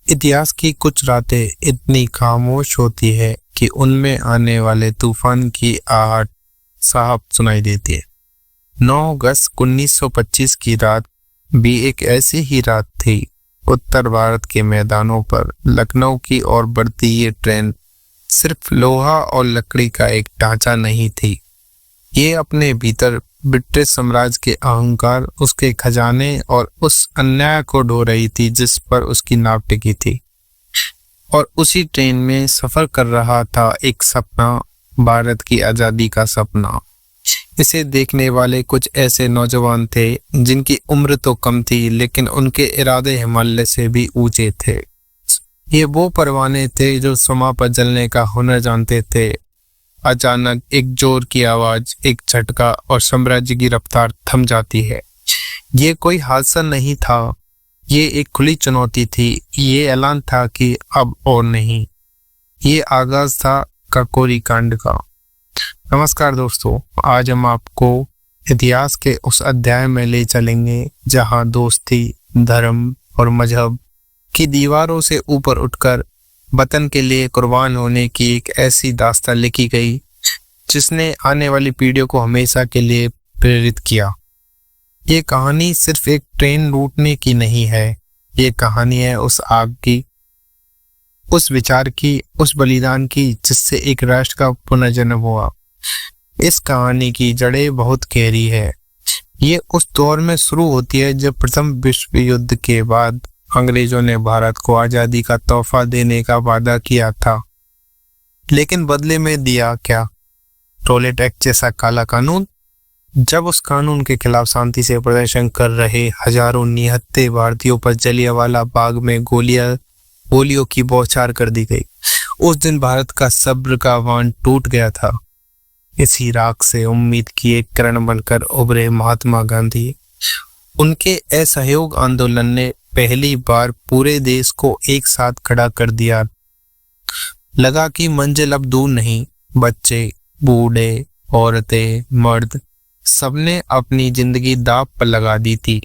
इतिहास की कुछ रातें इतनी खामोश होती है कि उनमें आने वाले तूफान की आहट साफ सुनाई देती है। 9 अगस्त 1925 की रात भी एक ऐसी ही रात थी। उत्तर भारत के मैदानों पर लखनऊ की ओर बढ़ती ये ट्रेन सिर्फ लोहा और लकड़ी का एक ढांचा नहीं थी। ये अपने भीतर ब्रिटिश साम्राज्य के अहंकार, उसके खजाने और उस अन्याय को ढो रही थी जिस पर उसकी नाव टिकी थी। और उसी ट्रेन में सफर कर रहा था एक सपना, भारत की आजादी का सपना। इसे देखने वाले कुछ ऐसे नौजवान थे जिनकी उम्र तो कम थी, लेकिन उनके इरादे हिमालय से भी ऊंचे थे। ये वो परवाने थे जो समा पर जलने का हुनर जानते थे। अचानक एक जोर की आवाज, एक झटका और साम्राज्य की रफ्तार थम जाती है। ये कोई हादसा नहीं था, ये एक खुली चुनौती थी। ये ऐलान था कि अब और नहीं। ये आगाज था काकोरी कांड का। नमस्कार दोस्तों, आज हम आपको इतिहास के उस अध्याय में ले चलेंगे जहां दोस्ती, धर्म और मजहब की दीवारों से ऊपर उठकर वतन के लिए कुर्बान होने की एक ऐसी दास्तान लिखी गई जिसने आने वाली पीढ़ियों को हमेशा के लिए प्रेरित किया। ये कहानी सिर्फ एक ट्रेन लूटने की नहीं है, ये कहानी है उस आग की, उस विचार की, उस बलिदान की जिससे एक राष्ट्र का पुनर्जन्म हुआ। इस कहानी की जड़ें बहुत गहरी है। ये उस दौर में शुरू होती है जब प्रथम विश्व युद्ध के बाद अंग्रेजों ने भारत को आजादी का तोहफा देने का वादा किया था, लेकिन बदले में दिया क्या? टॉयलेट एक्ट जैसा काला कानून। जब उस कानून के खिलाफ शांति से प्रदर्शन कर रहे हजारों निहत्थे भारतीयों पर जलियांवाला बाग में गोलियों की बौछार कर दी गई, उस दिन भारत का सब्र का बांध टूट गया था। इसी राख से उम्मीद की एक किरण बनकर उभरे महात्मा गांधी। उनके असहयोग आंदोलन ने पहली बार पूरे देश को एक साथ खड़ा कर दिया। लगा कि मंजिल अब दूर नहीं। बच्चे, बूढ़े, औरतें, मर्द, सबने अपनी जिंदगी दांव पर लगा दी थी।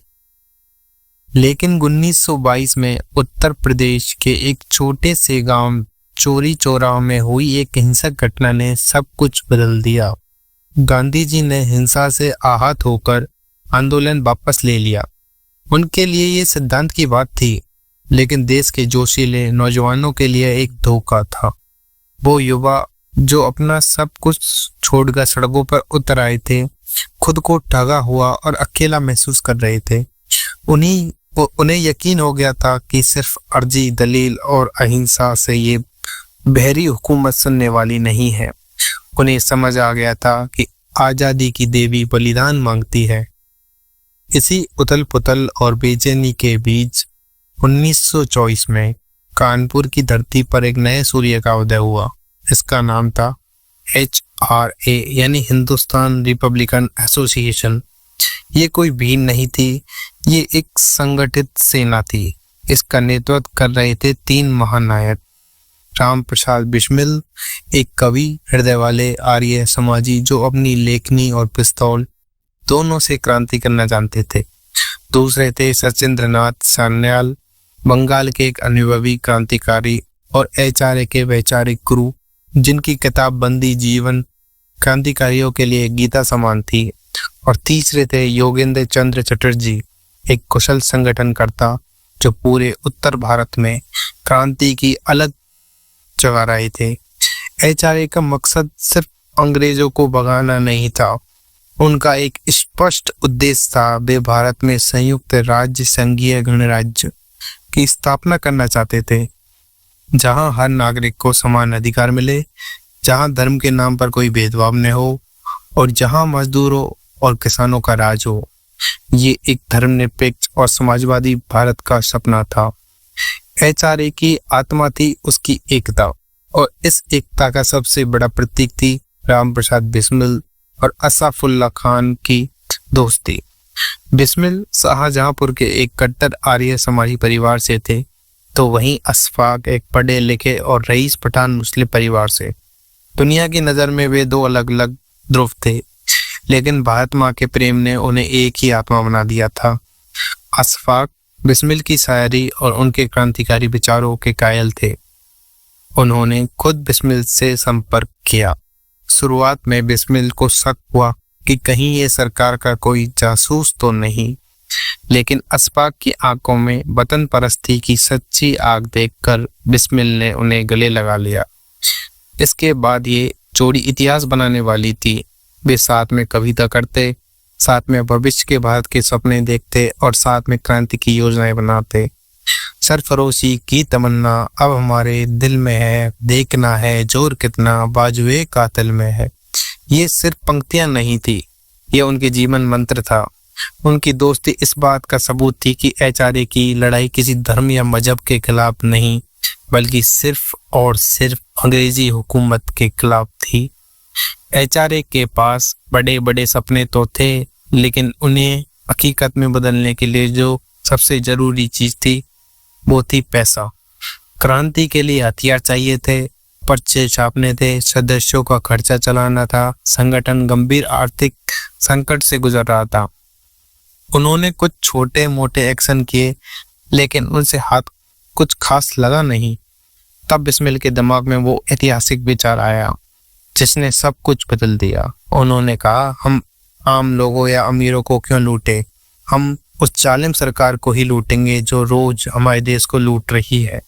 लेकिन 1922 में उत्तर प्रदेश के एक छोटे से गांव चोरी चौराहा में हुई एक हिंसक घटना ने सब कुछ बदल दिया। गांधी जी ने हिंसा से आहत होकर आंदोलन वापस ले लिया। उनके लिए ये सिद्धांत की बात थी, लेकिन देश के जोशीले नौजवानों के लिए एक धोखा था। वो युवा जो अपना सब कुछ छोड़कर सड़कों पर उतर आए थे, खुद को ठगा हुआ और अकेला महसूस कर रहे थे। उन्हें यकीन हो गया था कि सिर्फ अर्जी, दलील और अहिंसा से ये बहरी हुकूमत सुनने वाली नहीं है। उन्हें समझ आ गया था कि आजादी की देवी बलिदान मांगती है। इसी उथल पुथल और बेचैनी के बीच 1924 में कानपुर की धरती पर एक नए सूर्य का उदय हुआ। इसका नाम था HRA यानी हिंदुस्तान रिपब्लिकन एसोसिएशन। ये कोई भीड़ नहीं थी, ये एक संगठित सेना थी। इसका नेतृत्व कर रहे थे 3 महानायक। राम प्रसाद बिस्मिल, एक कवि, हृदय वाले आर्य समाजी जो अपनी लेखनी और पिस्तौल दोनों से क्रांति करना जानते थे। दूसरे थे सचिंद्रनाथ सान्याल, बंगाल के एक अनुभवी क्रांतिकारी और HRA के वैचारिक गुरु, जिनकी किताबबंदी जीवन क्रांतिकारियों के लिए गीता समान थी। और तीसरे थे योगेंद्र चंद्र चटर्जी, एक कुशल संगठनकर्ता जो पूरे उत्तर भारत में क्रांति की अलग जगा रहे थे। HRA का मकसद सिर्फ अंग्रेजों को भगाना नहीं था, उनका एक स्पष्ट उद्देश्य था। वे भारत में संयुक्त राज्य संघीय गणराज्य की स्थापना करना चाहते थे, जहां हर नागरिक को समान अधिकार मिले, जहां धर्म के नाम पर कोई भेदभाव न हो और जहां मजदूरों और किसानों का राज हो। ये एक धर्मनिरपेक्ष और समाजवादी भारत का सपना था। HRA की आत्मा थी उसकी एकता, और इस एकता का सबसे बड़ा प्रतीक थी राम प्रसाद बिस्मिल और असाफुल्ला खान की दोस्ती। बिस्मिल शाहजहांपुर के एक कट्टर आर्य समाजी परिवार से थे, तो वहीं अशफाक एक पढ़े लिखे और रईस पठान मुस्लिम परिवार से। दुनिया की नज़र में वे 2 अलग अलग ध्रुव थे, लेकिन भारत माँ के प्रेम ने उन्हें एक ही आत्मा बना दिया था। अशफाक बिस्मिल की शायरी और उनके क्रांतिकारी विचारों के कायल थे। उन्होंने खुद बिस्मिल से संपर्क किया। शुरुआत में बिस्मिल को शक हुआ कि कहीं ये सरकार का कोई जासूस तो नहीं, लेकिन अशफाक की आंखों में वतन परस्ती की सच्ची आग देखकर बिस्मिल ने उन्हें गले लगा लिया। इसके बाद ये जोड़ी इतिहास बनाने वाली थी। वे साथ में कविता करते, साथ में भविष्य के भारत के सपने देखते और साथ में क्रांति की योजनाएं बनाते। सरफरोशी की तमन्ना अब हमारे दिल में है, देखना है जोर कितना बाजुए कातिल में है। ये सिर्फ पंक्तियां नहीं थी, ये उनके जीवन मंत्र था। उनकी दोस्ती इस बात का सबूत थी कि एचआरए की लड़ाई किसी धर्म या मजहब के खिलाफ नहीं, बल्कि सिर्फ और सिर्फ अंग्रेजी हुकूमत के खिलाफ थी। एचआरए के पास बड़े बड़े सपने तो थे, लेकिन उन्हें हकीकत में बदलने के लिए जो सबसे जरूरी चीज थी वो थी पैसा। क्रांति के लिए हथियार चाहिए थे, पर्चे छापने थे, सदस्यों का खर्चा चलाना था। संगठन गंभीर आर्थिक संकट से गुजर रहा था। उन्होंने कुछ छोटे मोटे एक्शन किए, लेकिन उनसे हाथ कुछ खास लगा नहीं। तब बिस्मिल के दिमाग में वो ऐतिहासिक विचार आया जिसने सब कुछ बदल दिया। उन्होंने कहा, हम आम लोगों या अमीरों को क्यों लूटे, हम उस जालिम सरकार को ही लूटेंगे जो रोज हमारे देश को लूट रही है।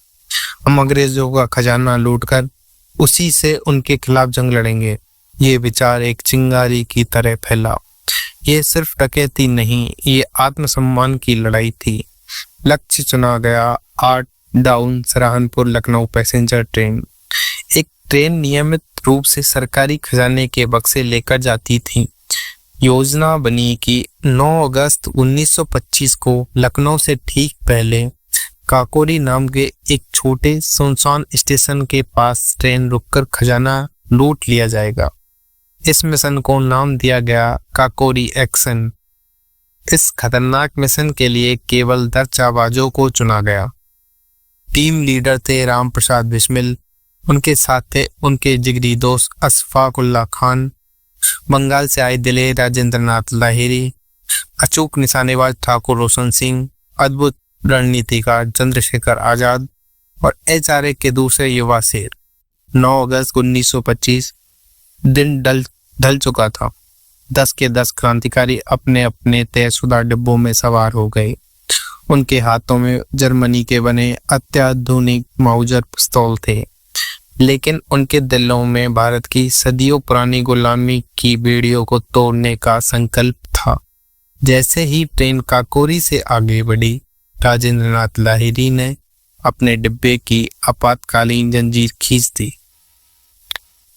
हम अंग्रेजों का खजाना लूटकर उसी से उनके खिलाफ जंग लड़ेंगे। ये विचार एक चिंगारी की तरह फैला। ये सिर्फ डकैती नहीं, ये आत्मसम्मान की लड़ाई थी। लक्ष्य चुना गया, 8 down Saharanpur Lucknow passenger train. एक ट्रेन नियमित रूप से सरकारी खजाने के बक्से लेकर जाती थी। योजना बनी कि 9 अगस्त 1925 को लखनऊ से ठीक पहले काकोरी नाम के एक छोटे सुनसान स्टेशन के पास ट्रेन रुककर खजाना लूट लिया जाएगा। इस मिशन को नाम दिया गया काकोरी एक्शन। इस खतरनाक मिशन के लिए केवल 10 जाबाजों को चुना गया। टीम लीडर थे राम प्रसाद बिस्मिल, उनके साथ थे उनके जिगरी दोस्त अशफाक उल्लाह खान, बंगाल से आए दिले राजेंद्र नाथ लाहिरी, अचूक निशानेबाज ठाकुर रोशन सिंह, अद्भुत रणनीतिकार चंद्रशेखर आजाद और एचआरए के दूसरे युवा शेर। 9 अगस्त 1925 दिन ढल चुका था। 10 के 10 क्रांतिकारी अपने अपने तयशुदा डिब्बों में सवार हो गए। उनके हाथों में जर्मनी के बने अत्याधुनिक माउजर पिस्तौल थे, लेकिन उनके दिलों में भारत की सदियों पुरानी गुलामी की बेड़ियों को तोड़ने का संकल्प था। जैसे ही ट्रेन काकोरी से आगे बढ़ी, राजेंद्र नाथ लाहिरी ने अपने डिब्बे की आपातकालीन जंजीर खींच दी।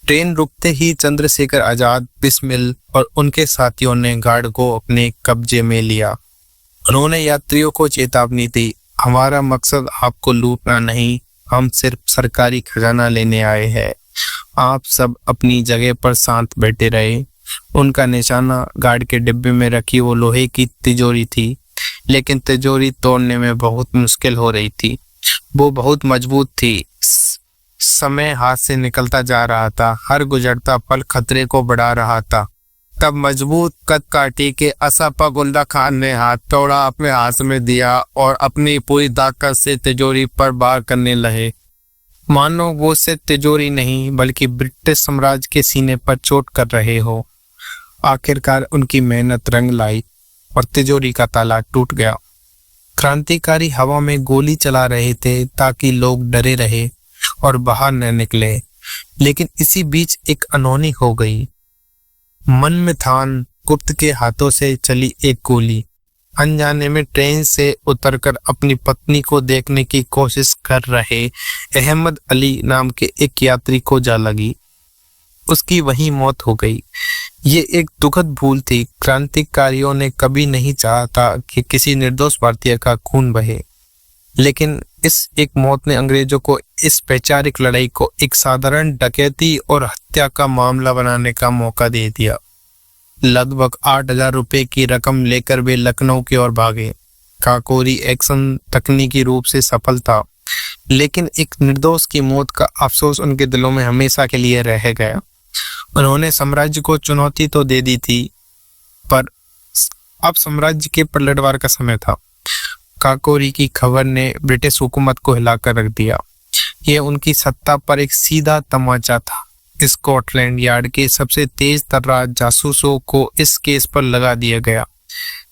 ट्रेन रुकते ही चंद्रशेखर आजाद, बिस्मिल और उनके साथियों ने गार्ड को अपने कब्जे में लिया। उन्होंने यात्रियों को चेतावनी दी, हमारा मकसद आपको लूटना नहीं, हम सिर्फ सरकारी खजाना लेने आए हैं। आप सब अपनी जगह पर शांत बैठे रहे। उनका निशाना गार्ड के डिब्बे में रखी वो लोहे की तिजोरी थी, लेकिन तिजोरी तोड़ने में बहुत मुश्किल हो रही थी। वो बहुत मजबूत थी। समय हाथ से निकलता जा रहा था, हर गुजरता पल खतरे को बढ़ा रहा था। तब मजबूत कद काठी के अशफाक उल्लाह खान ने हाथ तोड़ा, अपने हाथ में दिया और अपनी पूरी ताकत से तिजोरी पर वार करने लगे। मानो वो सिर्फ तिजोरी नहीं बल्कि ब्रिटिश साम्राज्य के सीने पर चोट कर रहे हो। आखिरकार उनकी मेहनत रंग लाई और तिजोरी का ताला टूट गया। क्रांतिकारी हवा में गोली चला रहे थे ताकि लोग डरे रहे और बाहर न निकले, लेकिन इसी बीच एक अनहोनी हो गई। मनमिथान गुप्त के हाथों से चली एक गोली अनजाने में ट्रेन से उतरकर अपनी पत्नी को देखने की कोशिश कर रहे अहमद अली नाम के एक यात्री को जा लगी। उसकी वहीं मौत हो गई। ये एक दुखद भूल थी। क्रांतिकारियों ने कभी नहीं चाहा था कि किसी निर्दोष भारतीय का खून बहे, लेकिन इस एक मौत ने अंग्रेजों को इस वैचारिक लड़ाई को एक साधारण डकैती और हत्या का मामला बनाने का मौका दे दिया। लगभग 8,000 रुपए की रकम लेकर वे लखनऊ की ओर भागे। काकोरी एक्शन तकनीकी रूप से सफल था, लेकिन एक निर्दोष की मौत का अफसोस उनके दिलों में हमेशा के लिए रह गया। उन्होंने साम्राज्य को चुनौती तो दे दी थी, पर अब साम्राज्य के पलटवार का समय था। काकोरी की खबर ने ब्रिटिश हुकूमत को हिलाकर रख दिया। यह उनकी सत्ता पर एक सीधा तमाचा था। स्कॉटलैंड यार्ड के सबसे तेज तर्रार जासूसों को इस केस पर लगा दिया गया।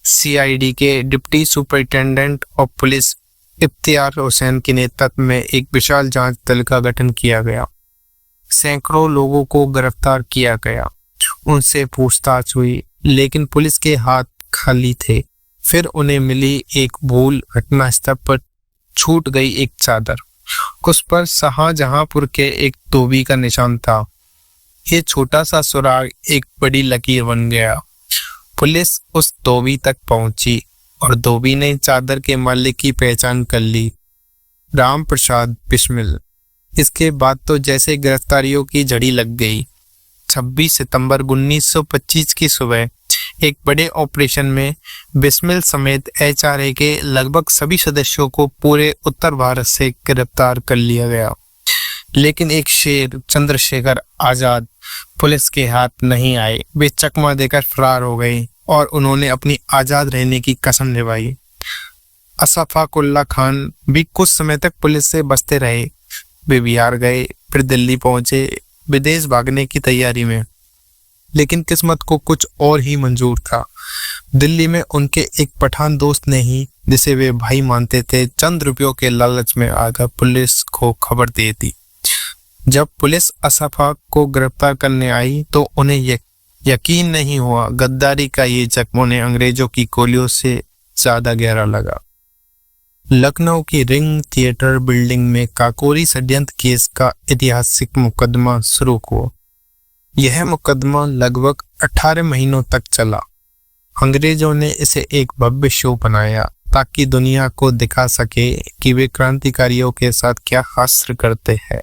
सीआईडी के deputy superintendent of police Iftiyar Hussain के नेतृत्व में एक विशाल जांच दल का गठन किया गया। सैकड़ों लोगों को गिरफ्तार किया गया, उनसे पूछताछ हुई, लेकिन पुलिस के हाथ खाली थे। फिर उन्हें मिली एक भूल, घटनास्थल पर छूट गई एक चादर। उस पर शाहजहांपुर के एक धोबी का निशान था। ये छोटा सा सुराग एक बड़ी लकीर बन गया। पुलिस उस धोबी तक पहुंची और धोबी ने चादर के मालिक की पहचान कर ली, राम प्रसाद बिस्मिल। इसके बाद तो जैसे गिरफ्तारियों की झड़ी लग गई। 26 सितंबर 1925 की सुबह एक बड़े ऑपरेशन में बिस्मिल समेत एचआरए के लगभग सभी सदस्यों को पूरे उत्तर भारत से गिरफ्तार कर लिया गया। लेकिन एक शेर चंद्रशेखर आजाद पुलिस के हाथ नहीं आए। वे चकमा देकर फरार हो गए और उन्होंने अपनी आजाद रहने की कसम निभाई। अशफाक उल्लाह खान भी कुछ समय तक पुलिस से बचते रहे। वे बिहार गए, फिर दिल्ली पहुंचे, विदेश भागने की तैयारी में। लेकिन किस्मत को कुछ और ही मंजूर था। दिल्ली में उनके एक पठान दोस्त ने ही, जिसे वे भाई मानते थे, चंद रुपयों के लालच में आकर पुलिस को खबर दे दी। जब पुलिस अशफाक को गिरफ्तार करने आई तो उन्हें यकीन नहीं हुआ। गद्दारी का ये जख्म उन्हें अंग्रेजों की गोलियों से ज्यादा गहरा लगा। लखनऊ की रिंग थिएटर बिल्डिंग में काकोरी षड्यंत्र केस का ऐतिहासिक मुकदमा शुरू हुआ। यह मुकदमा लगभग 18 महीनों तक चला। अंग्रेजों ने इसे एक भव्य शो बनाया ताकि दुनिया को दिखा सके कि वे क्रांतिकारियों के साथ क्या हास्य करते हैं।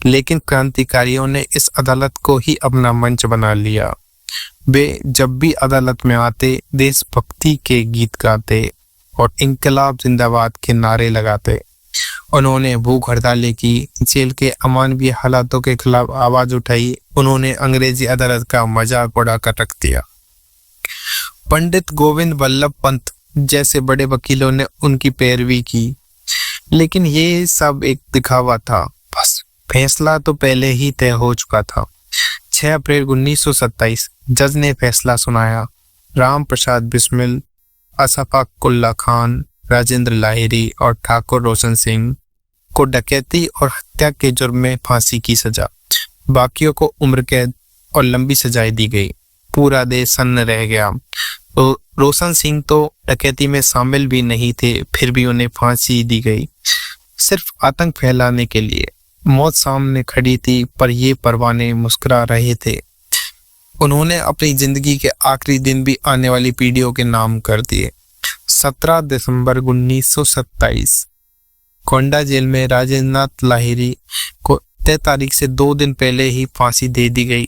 लेकिन क्रांतिकारियों ने इस अदालत को ही अपना मंच बना लिया। वे जब भी अदालत में आते देशभक्ति के गीत गाते और इंकलाब जिंदाबाद के नारे लगाते। उन्होंने भूख हड़तालें की, जेल के अमानवीय हालातों के खिलाफ आवाज उठाई। उन्होंने अंग्रेजी अदालत का मजाक उड़ाकर रख दिया। पंडित गोविंद वल्लभ पंत जैसे बड़े वकीलों ने उनकी पैरवी की, लेकिन ये सब एक दिखावा था। बस फैसला तो पहले ही तय हो चुका था। 6 अप्रैल 1927 जज ने फैसला सुनाया। राम प्रसाद बिस्मिल, अशफाक उल्लाह खान, राजेंद्र लाहिरी और ठाकुर रोशन सिंह को डकैती और हत्या के जुर्म में फांसी की सजा, बाकियों को उम्र कैद और लंबी सजाएं दी गई। पूरा देश सन्न रह गया। तो रोशन सिंह तो डकैती में शामिल भी नहीं थे, फिर भी उन्हें फांसी दी गई, सिर्फ आतंक फैलाने के लिए। मौत सामने खड़ी थी पर ये परवाने मुस्कुरा रहे थे। उन्होंने अपनी जिंदगी के आखिरी दिन भी आने वाली पीढ़ियों के नाम कर दिए। 17 दिसंबर 1927 कोंडा जेल में राजेंद्र नाथ लाहिरी को तय तारीख से 2 दिन पहले ही फांसी दे दी गई।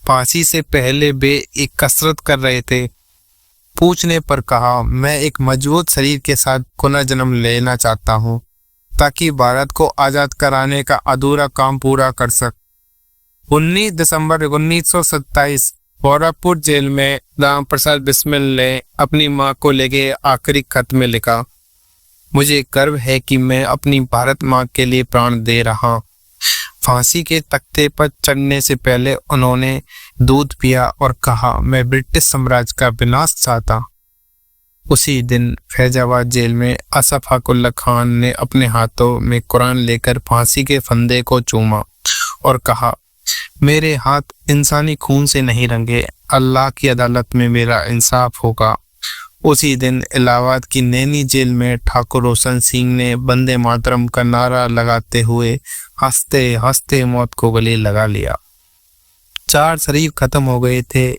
फांसी से पहले वे एक कसरत कर रहे थे। पूछने पर कहा, मैं एक मजबूत शरीर के साथ पुनः जन्म लेना चाहता हूँ ताकि भारत को आजाद कराने का अधूरा काम पूरा कर सक। 19 दिसंबर 1927 गोरखपुर जेल में राम प्रसाद बिस्मिल ने अपनी मां को लेके आखिरी खत में लिखा, मुझे गर्व है कि मैं अपनी भारत मां के लिए प्राण दे रहा। फांसी के तख्ते पर चढ़ने से पहले उन्होंने दूध पिया और कहा, मैं ब्रिटिश साम्राज्य का विनाश चाहता। उसी दिन फैजाबाद जेल में अशफाक उल्लाह खान ने अपने हाथों में कुरान लेकर फांसी के फंदे को चूमा और कहा, मेरे हाथ इंसानी खून से नहीं रंगे, अल्लाह की अदालत में मेरा इंसाफ होगा। उसी दिन इलाहाबाद की नैनी जेल में ठाकुर रोशन सिंह ने वंदे मातरम का नारा लगाते हुए हंसते हंसते मौत को गले लगा लिया। 4 शरीर खत्म हो गए थे,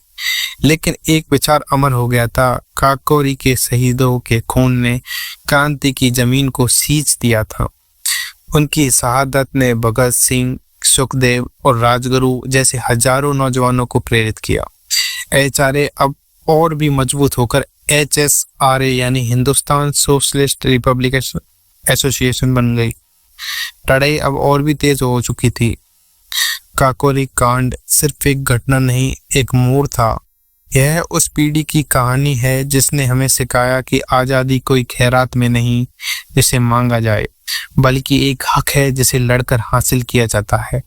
लेकिन एक विचार अमर हो गया था। काकोरी के शहीदों के खून ने क्रांति की जमीन को सींच दिया था। उनकी शहादत ने भगत सिंह, सुखदेव और राजगुरु जैसे हजारों नौजवानों को प्रेरित किया। एचआरए अब और भी मजबूत होकर HSRA यानी हिंदुस्तान सोशलिस्ट रिपब्लिकन एसोसिएशन बन गई। लड़ाई अब और भी तेज हो चुकी थी। काकोरी कांड सिर्फ एक घटना नहीं, एक मोड़ था। यह उस पीढ़ी की कहानी है जिसने हमें सिखाया कि आज़ादी कोई खैरात में नहीं जिसे मांगा जाए, बल्कि एक हक है जिसे लड़कर हासिल किया जाता है।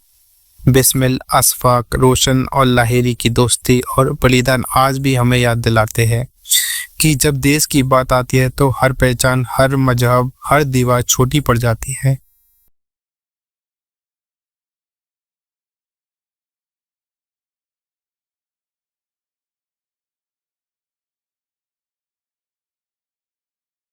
बिस्मिल, अशफाक, रोशन और लाहिरी की दोस्ती और बलिदान आज भी हमें याद दिलाते हैं कि जब देश की बात आती है तो हर पहचान, हर मजहब, हर दीवार छोटी पड़ जाती है।